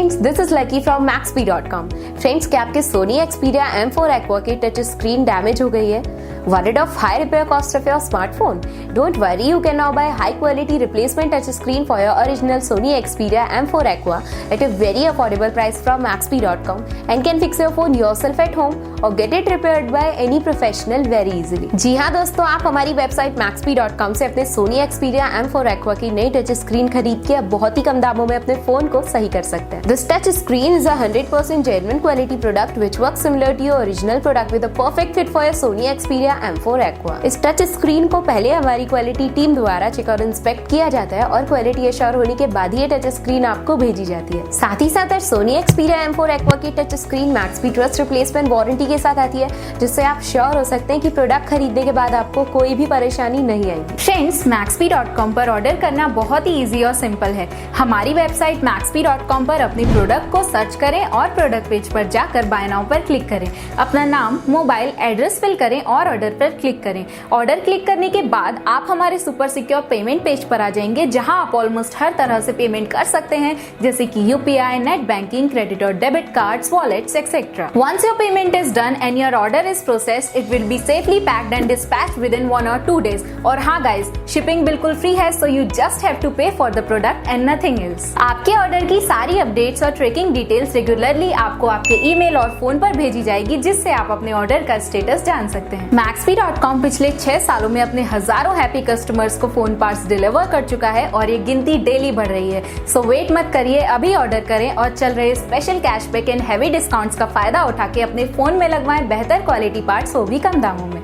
Friends, this is lucky from Maxbhi.com। Friends, क्या आपके Sony Xperia M4 Aqua की touch screen damage हो गई है? Worried of high repair cost of your smartphone? Don't worry, you can now buy high quality replacement touch screen for your original Sony Xperia M4 Aqua at a very affordable price from Maxbhi.com and can fix your phone yourself at home or get it repaired by any professional very easily। जी हाँ दोस्तों, आप हमारी website Maxbhi.com से अपने Sony Xperia M4 Aqua की नई touch screen खरीद के अब बहुत ही कम दामों में अपने फोन को सही कर सकते हैं। This touch screen is a 100% genuine quality product which works similar to your original product with a perfect fit for your Sony Xperia M4 Aqua। इस टच स्क्रीन को पहले हमारी क्वालिटी टीम द्वारा चेक और इंस्पेक्ट किया जाता है और क्वालिटी एश्योर होने के बाद ही ये टच स्क्रीन आपको भेजी जाती है। साथ ही साथ Sony Xperia M4 Aqua की touch screen Maxbhi trust replacement warranty के साथ आती है, जिससे आप श्योर हो सकते हैं कि प्रोडक्ट खरीदने के बाद आपको कोई भी परेशानी नहीं आएगी। फ्रेंड्स, Maxbhi.com पर ऑर्डर करना बहुत ही इजी और सिंपल है। हमारी वेबसाइट Maxbhi.com पर अपने प्रोडक्ट को सर्च करें और प्रोडक्ट पेज पर जाकर बाय नाउ पर क्लिक करें। अपना नाम, मोबाइल, एड्रेस फिल करें और ऑर्डर पर क्लिक करें। ऑर्डर क्लिक करने के बाद आप हमारे सुपर सिक्योर पेमेंट पेज पर आ जाएंगे, जहां आप ऑलमोस्ट हर तरह से पेमेंट कर सकते हैं, जैसे कि यूपीआई, नेट बैंकिंग, क्रेडिट और debit cards, wallets etcetera. Once your payment is done and your order is processed, it will be safely packed and dispatched within 1 or 2 days। और हाँ गाइस, शिपिंग बिल्कुल free है, so you just have to pay for the product and nothing else। आपके order की सारी updates और tracking details regularly आपको आपके ईमेल और फोन पर भेजी जाएगी, जिससे आप अपने ऑर्डर का स्टेटस जान सकते हैं। Maxbhi.com पिछले 6 सालों में अपने हजारों हैप्पी कस्टमर्स को फोन पार्ट्स डिलीवर कर चुका है और ये गिनती डेली बढ़ रही है। सो वेट मत करिए, अभी ऑर्डर करें और चल रहे special cashback and heavy discounts का फायदा उठा के अपने फोन में लगवाएं बेहतर क्वालिटी पार्ट्स, वो भी कम दामों में।